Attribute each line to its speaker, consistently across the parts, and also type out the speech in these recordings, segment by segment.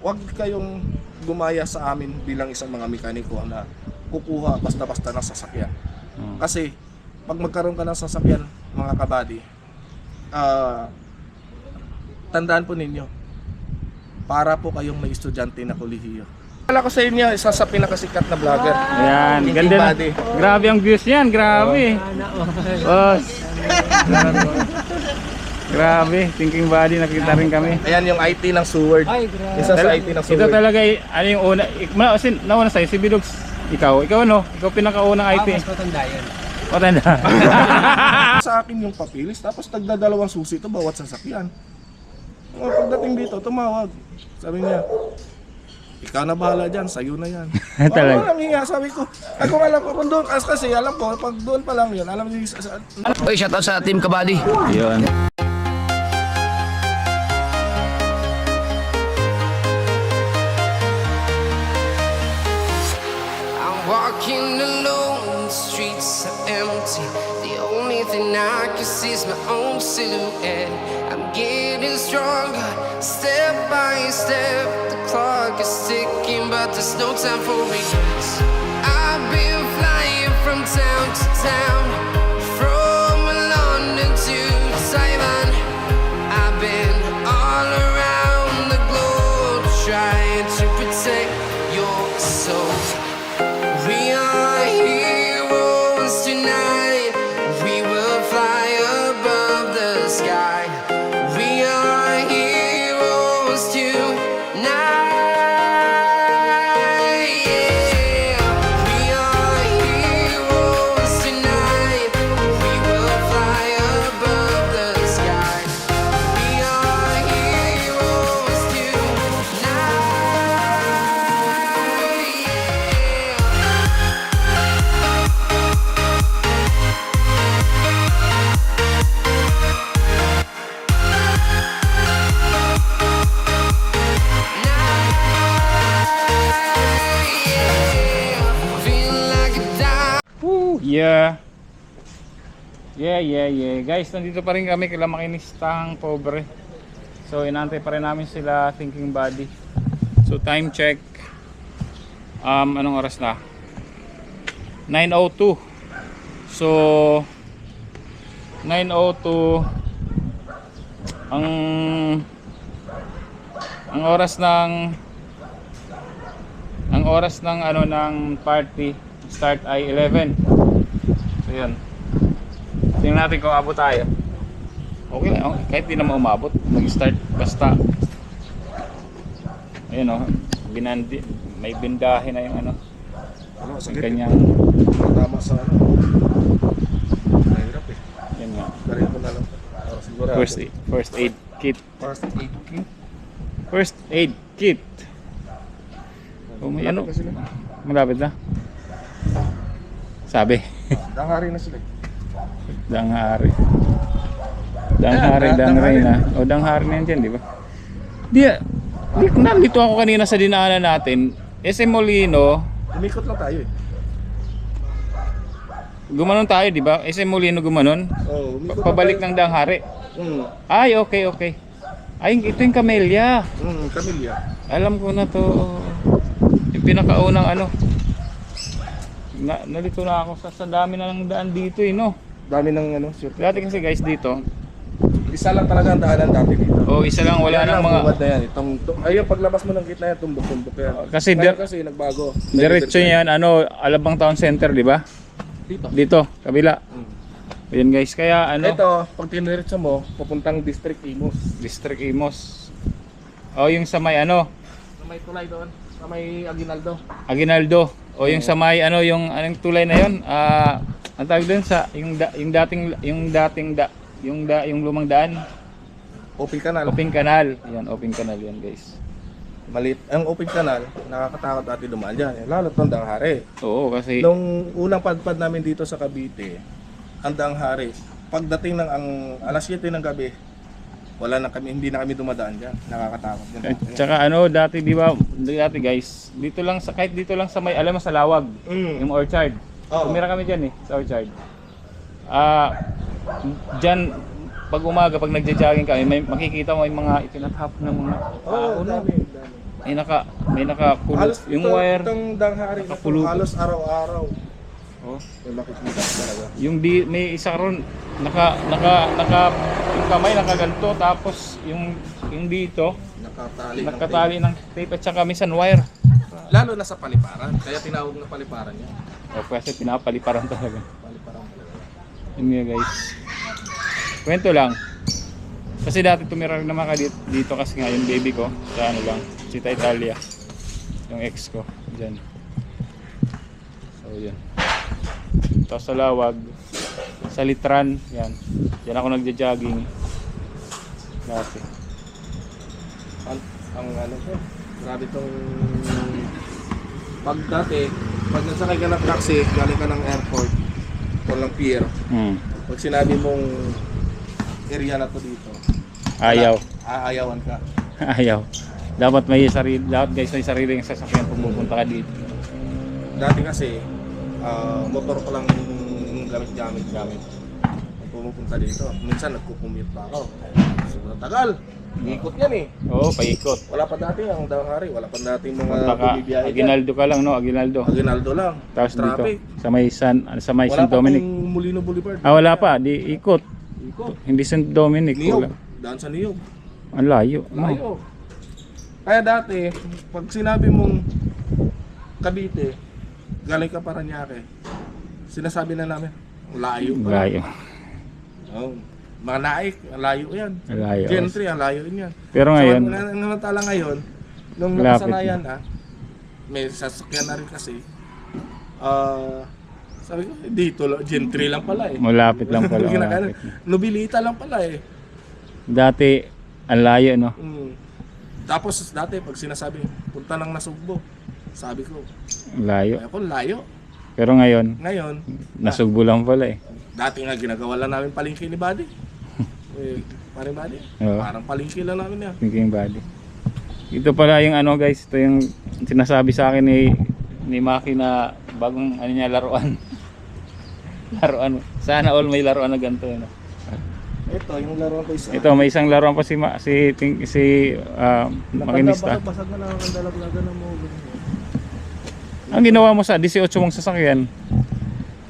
Speaker 1: wag kayong gumaya sa amin bilang isang mga mekaniko na kukuha basta-basta ng sasakyan. Kasi pag magkaroon ka ng sasakyan, mga kabady, tandaan po ninyo, para po kayong may estudyante na kolehiyo. Wala ko sa inyo, isa sa pinakasikat na vlogger.
Speaker 2: Ayan,
Speaker 1: Thinking
Speaker 2: ganda
Speaker 1: Buddy.
Speaker 2: na. Grabe ang views yan, grabe. Boss. Grabe, Thinking Buddy, nakita rin kami.
Speaker 1: Ayan yung IT ng Seward. Isa sa IT ng
Speaker 2: Ito
Speaker 1: Seward.
Speaker 2: talaga, ano yung una, nauna sa'yo, si Bidogs, ikaw ano? Ikaw pinakaunang IT.
Speaker 3: Mas matanda yun.
Speaker 2: Matanda.
Speaker 1: Sa akin yung papilis, tapos tagdadalawang susi ito bawat sasakyan. Pagdating dito, tumawag. Sabi niya, ikaw na bahala dyan, sa'yo na yan.
Speaker 2: Talaga.
Speaker 1: Walang hiya, sabi ko. Ako alam ko kung doon, kasi alam ko, pag doon pa lang yun, alam niyo,
Speaker 3: Oy, shoutout sa Team Kabady.
Speaker 2: Yun.
Speaker 4: I'm walking alone, the streets are empty. The only thing I can see is my own silhouette. I'm getting stronger, step by step. The clock is ticking, but there's no time for regrets. I've been flying from town to town, from London to Taiwan. I've been all around the globe trying to protect your soul. We are heroes tonight. We will fly above the sky. We are heroes tonight. Yeah. We are heroes tonight. We will fly above the sky. We are heroes tonight. Yeah.
Speaker 2: Woo, yeah. Yeah. Guys, nandito pa rin kami kila Makinistang Pobre. So, inantay pa rin namin sila Thinking Buddy. So, time check. Anong oras na? 9:02. So, 9:02 ang oras ng ano ng party start ay 11. So yun. Tingnan natin kung abot tayo. Okay lang, okay. Kahit di naman umabot, mag-start basta. Ayun oh, may bindahe na yung ano.
Speaker 1: sa
Speaker 2: Yung kanyang,
Speaker 1: tama sa ano. Mahirap eh.
Speaker 2: yun nga.
Speaker 1: Garin ko na lang. Sigurado.
Speaker 2: First aid kit.
Speaker 1: First aid kit.
Speaker 2: First aid kit. Oh, may ano?
Speaker 1: Malapit na sila.
Speaker 2: Malapit na. Sabi.
Speaker 1: Dangari na sila.
Speaker 2: Danghari. Dangray na. O danghari na yan dyan, di ba? Nandito ako kanina sa dinaanan natin. SM Molino.
Speaker 1: Umikot lang tayo eh.
Speaker 2: Gumanon tayo, di ba? SM Molino gumanon.
Speaker 1: Oo, umikot
Speaker 2: Pabalik ng danghari. Ay, okay. Ay, ito yung Camellia.
Speaker 1: Camilla.
Speaker 2: Alam ko na to. Yung pinakaunang ano. Nalito na ako sa dami na ng daan dito eh, no?
Speaker 1: Dami ng ano, sure.
Speaker 2: Dati kasi guys dito.
Speaker 1: Isa lang talaga ang daanan dati dito.
Speaker 2: Oh, isa lang, wala nang mga.
Speaker 1: Bubad na yan. Ayun, paglabas mo ng gitna yan, tumbok-tumbok yan.
Speaker 2: Kasi
Speaker 1: Kasi nagbago.
Speaker 2: diretso yan, ano, Alabang Town Center, di ba? Dito, kabila. Ayan guys, kaya ano,
Speaker 1: Ito, pag tiniretso mo, papuntang District Imus.
Speaker 2: District Imos. O yung sa may ano,
Speaker 1: Sa may tulay doon, sa may Aguinaldo.
Speaker 2: Aguinaldo. O yung sa may ano, yung anong tulay na yon? Ang tawag doon sa yung lumang daan,
Speaker 1: Open Canal.
Speaker 2: Open Canal. Yan, Open Canal yan guys.
Speaker 1: Malit. Ang Open Canal, nakakatakot dati dumaan dyan. Lalo itong Danghari.
Speaker 2: Oo, kasi
Speaker 1: Nung unang padpad namin dito sa Cavite, ang Danghari, pagdating ng alas 7 ng gabi, hindi na kami dumadaan dyan. Nakakatakot dyan.
Speaker 2: tsaka ano, dati di ba, dati guys, kahit dito lang sa may, alam mo sa Lawag, yung Orchard.
Speaker 1: Oo.
Speaker 2: Tumira kami diyan eh, sa Orchard. Diyan pag umaga, pag nagja-jogging ka, may makikita mo yung mga itinatapon ng mga tao, no?
Speaker 1: dami.
Speaker 2: May nakakulot
Speaker 1: Halos
Speaker 2: yung wire.
Speaker 1: Itong danghari na to,
Speaker 2: Nakapulot.
Speaker 1: halos araw-araw.
Speaker 2: Oh.
Speaker 1: May makikita talaga.
Speaker 2: May isa ron yung kamay nakaganto, tapos yung dito nakatali ng tape at saka minsan wire.
Speaker 1: Lalo na sa paliparan, kaya tinawag na paliparan niya.
Speaker 2: O kasi pinapaliparan talaga.
Speaker 1: Paliparan talaga.
Speaker 2: Yun nga guys. Kwento lang. Kasi dati tumira rin naman ka dito kasi nga yung baby ko sa ano lang, Città Italia. Yung ex ko dyan. So yun. Tapos sa Lawag, sa Litran, yan. Yan ako nagja-jogging. Dati.
Speaker 1: Ang ano ko, grabe tong pag dati, pag nagsakay ka ng taxi, galing ka ng airport o ng pier, pag sinabi mong area na to dito,
Speaker 2: Ayaw.
Speaker 1: aayawan ka.
Speaker 2: Ayaw. Dapat guys may sariling sasakyan kung pupunta ka dito.
Speaker 1: Dati kasi, motor ko lang yung gamit. Kung pumupunta dito, minsan nagkukumute pa ako. Sobrang tagal. Ikot yan eh.
Speaker 2: Oo, paikot.
Speaker 1: Wala pa dati ang danghari, wala pa dati mga
Speaker 2: Punta ka,
Speaker 1: bumibiyahe dyan.
Speaker 2: Aguinaldo ka lang, no? Aguinaldo.
Speaker 1: Aguinaldo lang.
Speaker 2: Tapos
Speaker 1: Traffic.
Speaker 2: dito, sa may San
Speaker 1: Wala pa
Speaker 2: Dominic.
Speaker 1: pang Molino Boulevard.
Speaker 2: Wala pa, di ikot.
Speaker 1: Ikot.
Speaker 2: Hindi San Dominic.
Speaker 1: Niyog.
Speaker 2: Wala.
Speaker 1: Daan sa Niyog.
Speaker 2: Ang layo. No?
Speaker 1: Layo. Kaya dati, pag sinabi mong Cavite, galing ka Parañaque, sinasabi na namin, layo
Speaker 2: Ang
Speaker 1: pa.
Speaker 2: layo.
Speaker 1: Oh, mga naik, ang layo yan.
Speaker 2: Ang layo.
Speaker 1: Gentry, ang layo yan.
Speaker 2: Pero ngayon,
Speaker 1: So, namantala ngayon, nung
Speaker 2: Lapit
Speaker 1: nakasanayan may sasakyan na rin kasi, sabi ko, dito, Gentry lang pala eh.
Speaker 2: malapit lang pala.
Speaker 1: Ginagano,
Speaker 2: Malapit.
Speaker 1: Nobilita lang pala eh.
Speaker 2: Dati, ang layo, no?
Speaker 1: Tapos dati, pag sinasabi, punta ng Nasugbo, sabi ko,
Speaker 2: Ang layo.
Speaker 1: ay ako, layo.
Speaker 2: Pero ngayon,
Speaker 1: Ngayon,
Speaker 2: nasugbo lang pala eh.
Speaker 1: dati nga ginagawa lang namin palengke ni Buddy. Pare Buddy,
Speaker 2: Oo.
Speaker 1: parang palengke lang namin yan.
Speaker 2: Thinking body. Ito pala yung ano guys, ito yung sinasabi sa akin ni Maki na bagong ano niya laruan. Laruan. Sana all may laruan na ganito no?
Speaker 1: Ito, yung laro ko isa.
Speaker 2: Ito may isang laruan pa si makinista.
Speaker 1: Basag na lang ang dalag na gano'n mo.
Speaker 2: Ang ginawa mo sa 18 mong sasakyan.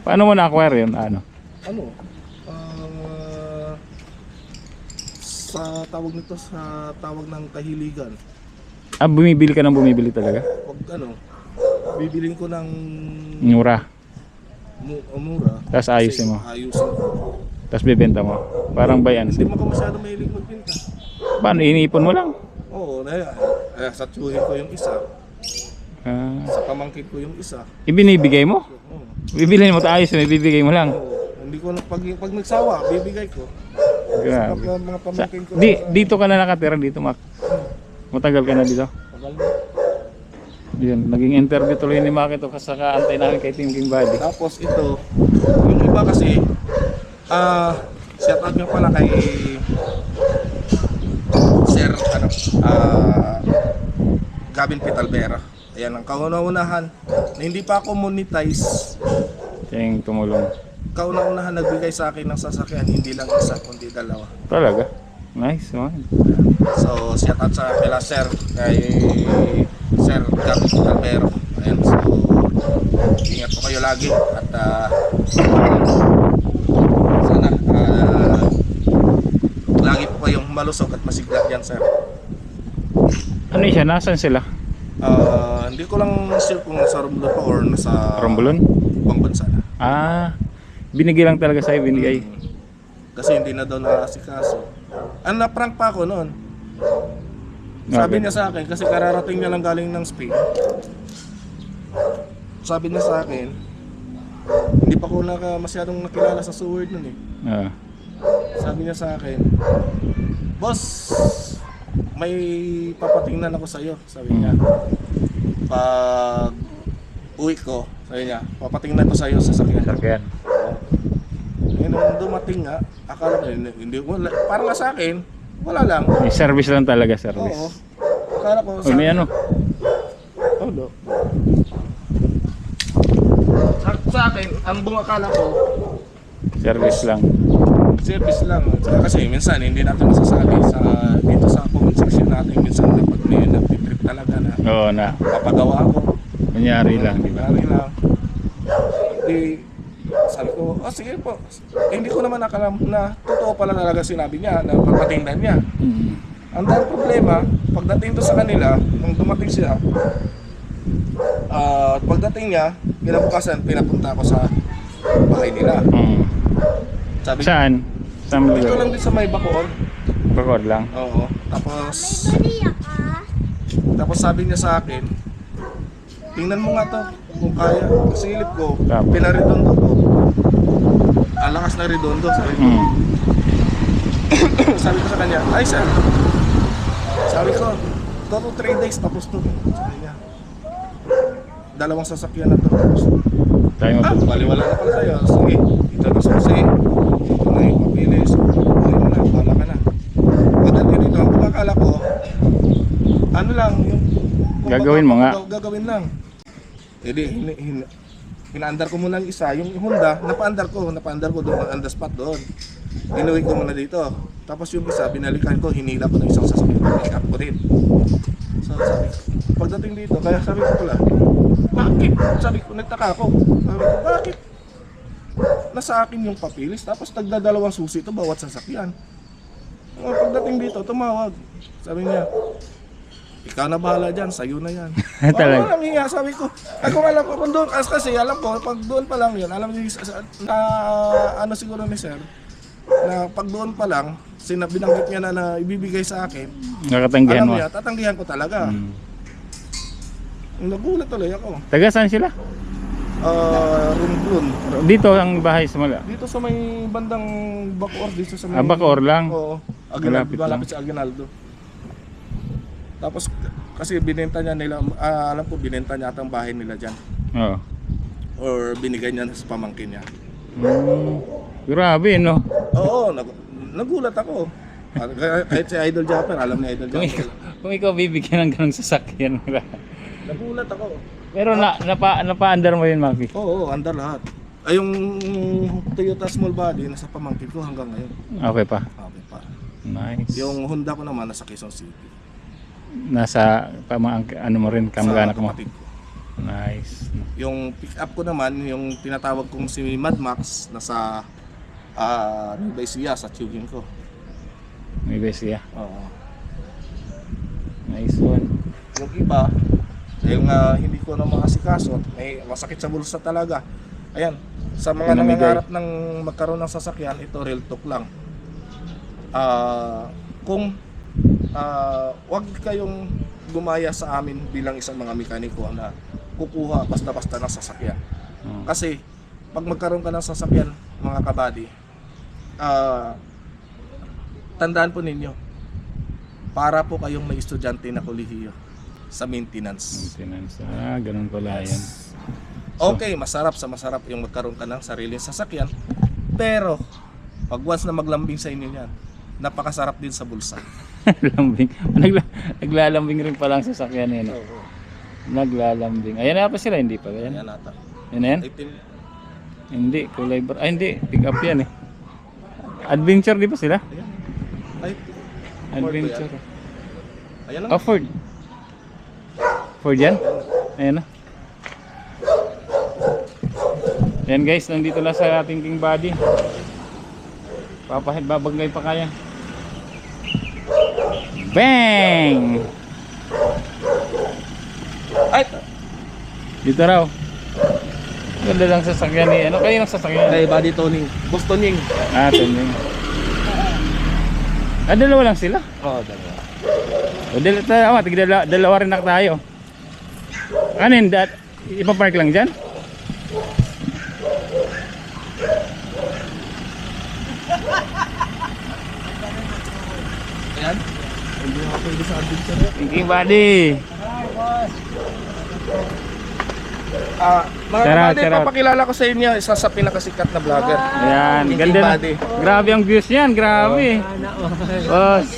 Speaker 2: Paano mo na-acquire yun? Ano?
Speaker 1: Ano? Sa tawag nito, sa tawag ng kahiligan.
Speaker 2: Bumibili ka ng bumibili talaga?
Speaker 1: Pag ano, bibiling ko ng
Speaker 2: Mura.
Speaker 1: mura.
Speaker 2: Tapos ayusin mo.
Speaker 1: Ayusin ko.
Speaker 2: Tapos bibenta mo. Parang bayan.
Speaker 1: Hindi mo ka masyado mahilig magbenta.
Speaker 2: Paano? Iniipon mo lang?
Speaker 1: Oo, sa tsuhin ko yung isa. Sa pamangkin ko yung isa.
Speaker 2: Ibinibigay mo?
Speaker 1: Oo.
Speaker 2: Bibilhin mo tayo, ibibigay mo lang.
Speaker 1: Oo. Hindi ko pag nagsawa, bibigay ko.
Speaker 2: Grabe.
Speaker 1: Pag mga pamangkin ko.
Speaker 2: Dito ka na nakatira dito, Mac. Matagal ka na dito.
Speaker 1: Tagal na.
Speaker 2: Yun, naging interview tuloy ni Mac ito kasi kaantay namin kay Thinking Body.
Speaker 1: Tapos ito, yung iba kasi, shout out nga pala kay Sir Gavin Pitalbera. Ayan ang kauna-unahan na hindi pa ako monetize.
Speaker 2: Siya yung tumulong.
Speaker 1: Kauna-unahan nagbigay sa akin ng sasakyan, hindi lang isa kundi dalawa.
Speaker 2: Talaga? Nice man.
Speaker 1: So shout out sa kay Sir Gavin Pitalbera. Ayan, so ingat po kayo lagi at sana lagi po kayong malusog at masigla dyan, sir.
Speaker 2: Ano siya? Nasaan sila?
Speaker 1: Hindi ko lang sure kung nasa Romblon pa or nasa
Speaker 2: Romblon?
Speaker 1: ibang bansa na.
Speaker 2: Binigay lang talaga sa'yo, binigay.
Speaker 1: Kasi hindi na daw nakasikaso. Na-prank pa ako noon. Sabi niya sa akin, kasi kararating niya lang galing ng Spain. Sabi niya sa akin, hindi pa ko masyadong nakilala sa Seward nun eh. Sabi niya sa akin, boss, may papatingnan ako sa'yo, sabi niya. Pag uwi ko, sabi niya, papatingnan ko sa'yo sa sakyan.
Speaker 2: Sakyan.
Speaker 1: Nung dumating nga, akala ko, hindi, parang nga sa akin, wala lang.
Speaker 2: May service lang talaga,
Speaker 1: Oo.
Speaker 2: service.
Speaker 1: Akala ko,
Speaker 2: May ano?
Speaker 1: sa akin, ang buong akala ko,
Speaker 2: Service lang.
Speaker 1: Service lang. Saka kasi minsan hindi natin masasabi sa dito sa comment section natin minsan dapat may nagtitrip talaga na
Speaker 2: Oo na.
Speaker 1: papagawa ako.
Speaker 2: Kunyari lang, di ba?
Speaker 1: Kunyari lang. Di, sabi ko, oh sige po. Hindi ko naman nakalam na totoo pala talaga sinabi niya na papatingnan niya.
Speaker 2: Mm.
Speaker 1: Ang dahil problema, pagdating to sa kanila, nung dumating siya, pagdating niya, kinabukasan, pinapunta ako sa bahay nila.
Speaker 2: Mm.
Speaker 1: Sabi
Speaker 2: Saan? Saan
Speaker 1: dito
Speaker 2: lugar?
Speaker 1: lang din sa may Bacoor.
Speaker 2: Bacoor lang.
Speaker 1: Oo. Tapos sabi niya sa akin, tingnan mo nga to, kung kaya. Silip ko,
Speaker 2: Tapos?
Speaker 1: pinaredondo ko. Alakas na redondo. Sabi ko,
Speaker 2: Mm.
Speaker 1: sabi ko sa kanya, ay sir, sabi ko, 2 to 3 days tapos to. Sabi niya, 2 sasakyan na to. Tapos,
Speaker 2: Tayo mo.
Speaker 1: baliwala na pala tayo. Sige, ito na susi. Ito na yung papilis. Bali mo na, bala ka na. Pagdating dito, ang akala ko, ano lang, yung
Speaker 2: Gagawin mo nga.
Speaker 1: Gagawin lang. Hindi, pinaandar ko muna yung isa, yung Honda, napaandar ko doon, on the spot doon. Inuwi ko muna dito. Tapos yung isa, binalikan ko, hinila ko ng isang sasakyan, pick up ko din. So sabi, pagdating dito, kaya sabi ko pala, bakit? Sabi ko, nagtaka ako. Sabi ko, bakit? Nasa akin yung papilis, tapos nagdadalawang susi ito bawat sasakyan. Pagdating dito, tumawag. Sabi niya, ikaw na bahala dyan, sa'yo na yan.
Speaker 2: Talaga?
Speaker 1: Walang hiya, sabi ko. Ay kung alam ko, kung doon, kasi alam ko, pag doon pa lang yun, alam niyo, na ano siguro ni sir, na pag doon pa lang, binanggit niya na ibibigay sa akin,
Speaker 2: Nakatanggihan
Speaker 1: alam
Speaker 2: mo.
Speaker 1: niya, tatanggihan ko talaga.
Speaker 2: Mm.
Speaker 1: Nagulat tuloy ako.
Speaker 2: Taga saan sila?
Speaker 1: Rumblon.
Speaker 2: Dito ang bahay sa Mala.
Speaker 1: Dito sa may bandang Bacoor, dito sa may...
Speaker 2: Bacoor lang?
Speaker 1: Oo.
Speaker 2: Malapit lang.
Speaker 1: Malapit sa Aguinaldo. Tapos, kasi binenta niya nila, alam ko binenta niya at ang bahay nila dyan.
Speaker 2: Oo.
Speaker 1: Or binigay niya sa pamangkin niya.
Speaker 2: Mm. Grabe, no?
Speaker 1: Oo, nagulat ako. Kahit si Idol Japper, alam ni Idol
Speaker 2: Kung ikaw,
Speaker 1: Japper.
Speaker 2: kung ikaw bibigyan ng ganong sasakyan.
Speaker 1: Nagulat ako.
Speaker 2: Pero napa-under mo yun, Maki.
Speaker 1: Oo, andar lahat. Ay, yung Toyota small body, nasa pamangkin ko hanggang ngayon.
Speaker 2: Okay pa.
Speaker 1: Okay pa.
Speaker 2: Nice.
Speaker 1: Yung Honda ko naman, nasa Quezon City.
Speaker 2: Nasa ano mo rin, kamag-anak
Speaker 1: Sa
Speaker 2: mo.
Speaker 1: kapatid ko.
Speaker 2: Nice.
Speaker 1: Yung pick up ko naman, yung tinatawag kong si Mad Max, nasa Nueva Ecija, sa tubing ko.
Speaker 2: May best, yeah.
Speaker 1: Oo.
Speaker 2: Nice one.
Speaker 1: Yung iba, yung hindi ko na makasikaso, may masakit sa bulsa talaga. Ayan, sa mga
Speaker 2: Pinamigay.
Speaker 1: nangangarap ng magkaroon ng sasakyan, ito real talk lang. Kung wag kayong gumaya sa amin bilang isang mga mekaniko na kukuha basta-basta ng sasakyan. Kasi pag magkaroon ka ng sasakyan, mga kabady, tandaan po ninyo, para po kayong may estudyante na kolehiyo sa maintenance.
Speaker 2: Maintenance. Ganun pala yan.
Speaker 1: Okay, masarap yung magkaroon ka ng sariling sasakyan. Pero, pag once na maglambing sa inyo yan, napakasarap din sa bulsa.
Speaker 2: Lambing. Naglalambing rin pala ang sasakyan yan. Naglalambing. Ayan na pa sila, hindi pa. Ayan.
Speaker 1: Ayan nata.
Speaker 2: Yan na yan?
Speaker 1: 18.
Speaker 2: Hindi, kulay bar. Ay, hindi. Pick up yan eh. Adventure, di ba sila?
Speaker 1: Ayan. Ay,
Speaker 2: Adventure.
Speaker 1: ayan lang.
Speaker 2: Oh, Ford. Ford yan? Ayan na. Ayan guys, nandito na sa ating king body. Babagay pa kaya. Bang!
Speaker 1: Ay!
Speaker 2: Dito raw. Ganda lang sasakyan ni. Ano kayo ng sasakyan?
Speaker 1: Ay, body toning. Boss toning.
Speaker 2: Ah, tuning. Dalawa lang sila.
Speaker 1: Oo, dalawa.
Speaker 2: Dalawa rin na tayo. Kanin, ipapark lang dyan?
Speaker 1: Ayan. Hindi ako pwede sa adventure.
Speaker 2: Thinking body.
Speaker 1: Mga kabady, papakilala ko sa inyo, isa sa pinakasikat na vlogger.
Speaker 2: Ayan,
Speaker 1: Thinking
Speaker 2: ganda na.
Speaker 1: body.
Speaker 2: Grabe ang views niyan, grabe. Boss.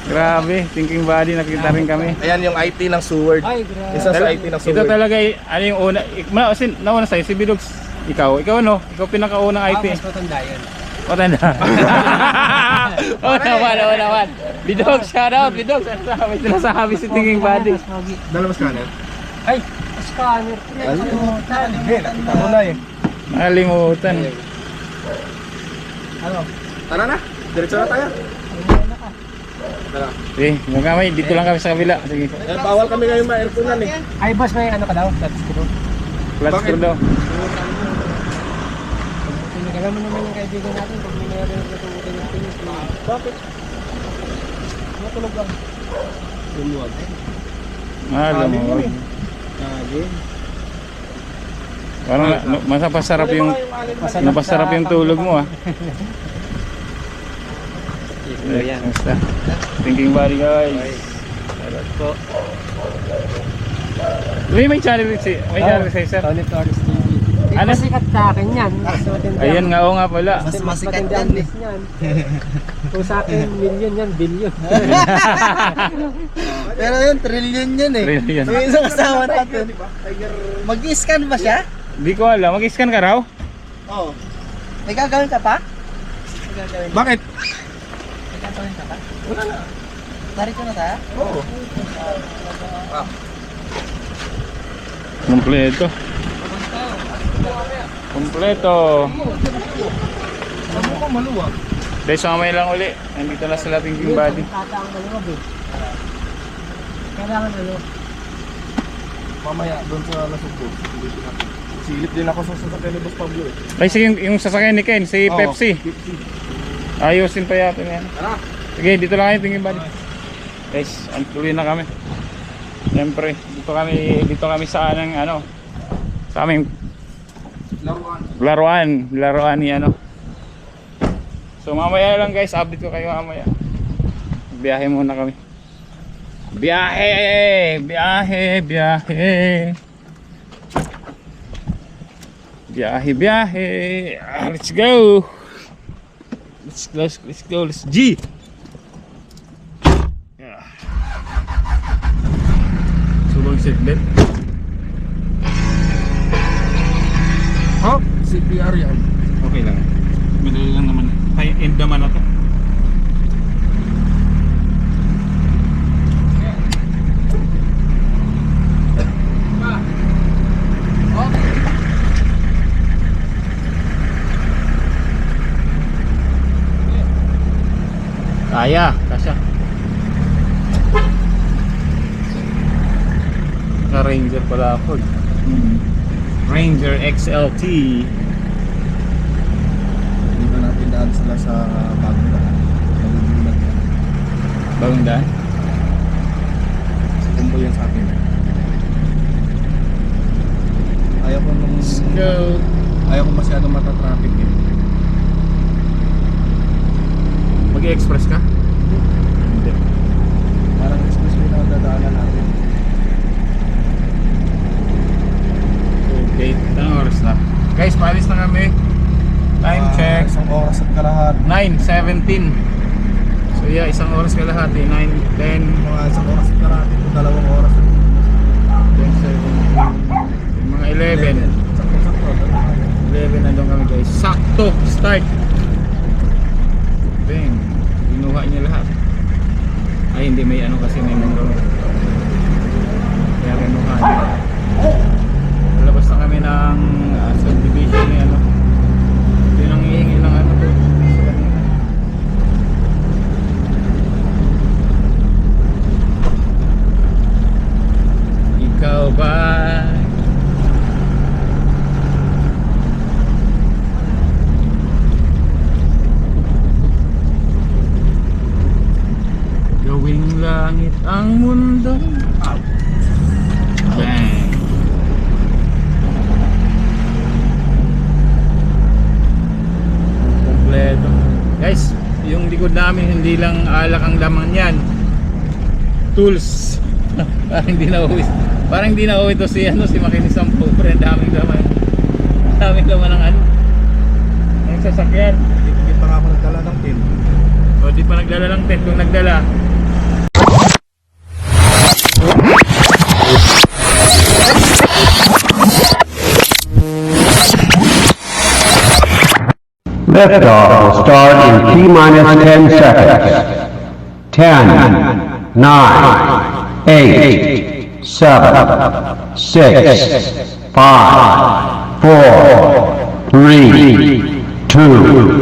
Speaker 2: Grabe, thinking body, nakita rin kami.
Speaker 1: Ayan yung IT ng Seward. Isa sa IT ng
Speaker 2: Ito
Speaker 1: Seward.
Speaker 2: talaga, ano yung una, nauna sa'yo, si Bidogs. Ikaw ano? Ikaw pinakaunang IT.
Speaker 5: Mas matanda yun.
Speaker 2: Matanda. Naman. Bidog, shout out, Bidog. May sinasabi si Thinking Buddy.
Speaker 1: Dalawas kanan.
Speaker 5: Ay, scanner.
Speaker 1: Hindi, nakita ko na eh.
Speaker 2: Nakalimutan.
Speaker 5: Ano?
Speaker 1: Tara na, diretso na tayo. Tara.
Speaker 2: Sige, huwag kami. Dito lang kami sa kabila. Sige.
Speaker 1: Bawal kami ngayon ma-airconan eh.
Speaker 5: Ay, boss, may ano ka daw? That's true.
Speaker 2: Clutch
Speaker 1: Bakit?
Speaker 2: screw daw.
Speaker 5: Alam mo naman yung kaibigan natin, pag may meron na tumutin natin yung
Speaker 1: Bakit? Matulog lang. Lumuwag.
Speaker 2: Lumawag. Parang masapasarap yung napasarap yung tulog mo ah. Basta. Thinking Buddy guys. Salamat po. May channel si sir.
Speaker 5: Tony Torres TV.
Speaker 2: Ano?
Speaker 5: Sikat sa akin yan.
Speaker 2: Ayun nga, oo nga pala.
Speaker 5: Mas masikat yan eh. Kung sa akin, million yan, billion.
Speaker 6: Pero yun, trillion yun eh.
Speaker 2: Trillion.
Speaker 6: Yung isang kasama natin. Mag-scan ba siya?
Speaker 2: Di ko alam, mag-scan ka raw?
Speaker 6: Oo. May gagawin ka pa?
Speaker 1: Bakit?
Speaker 6: May gagawin ka pa? Wala na. Narito na tayo?
Speaker 1: Oo.
Speaker 2: Kompleto. Kompleto.
Speaker 1: Ano ko maluwag?
Speaker 2: Dahil samay lang uli. Nandito na sila Thinking Buddy.
Speaker 5: Tataang maluwag eh. Kailangan ano?
Speaker 1: Mamaya, doon sa nasugbo. Silip din ako sa sasakyan ni Boss Pablo eh.
Speaker 2: Ay, sige, yung sasakyan ni Ken, si
Speaker 1: Oo,
Speaker 2: Pepsi. Ayusin pa yata niya.
Speaker 1: Tara.
Speaker 2: Sige, dito lang kayo Thinking Buddy. Guys, tuloy na kami. Siyempre, dito kami sa anong ano, sa aming laruan ni ano. So mamaya lang guys, update ko kayo mamaya. Biyahe muna kami. Biyahe. Let's go. Let's G. Subang seatbelt.
Speaker 1: Ha? CPR yan.
Speaker 2: Okay lang. Madali lang naman. Ay, end naman na to. Kasya. Ranger pala ako. Ranger XLT.
Speaker 1: Dito natin daan sila sa bagong daan.
Speaker 2: Bagong daan?
Speaker 1: Sa kumbo yan sa akin. Ayaw ko nung...
Speaker 2: Go.
Speaker 1: Ayaw ko masyadong mata-traffic eh.
Speaker 2: Mag-i-express ka? Hindi.
Speaker 1: Parang expressway na dadaanan natin.
Speaker 2: Okay, anong oras na? Guys, paalis na kami. Time check.
Speaker 1: Isang oras at kalahati.
Speaker 2: 9:17. So yeah, isang oras kalahati. 9, 10,
Speaker 1: Mga isang oras at kalahati. 2 oras.
Speaker 2: 10, 7, mga 11.
Speaker 1: Sakto.
Speaker 2: 11 na doon kami guys. Sakto, start. Bang, binuha niya lahat. Ay hindi, may ano kasi may numero. Kaya binuha niya. Lalabas na kami ng subdivision ni ano. Hindi nang hihingi ng ano to. Ikaw ba? Gawing langit ang mundo. Bang. Kompleto. Guys, yung likod namin hindi lang alak ang laman yan. Tools. Parang hindi na uwi to si makinis ang pobre. Daming laman. Daming laman ng ano. Ang sasakyan.
Speaker 1: Hindi pa nga ako nagdala ng pin.
Speaker 2: O di pa nagdala ng tent. Kung nagdala,
Speaker 7: Liftoff will start in T-minus 10 seconds. 10, 9, 8, 7, 6, 5, 4, 3, 2,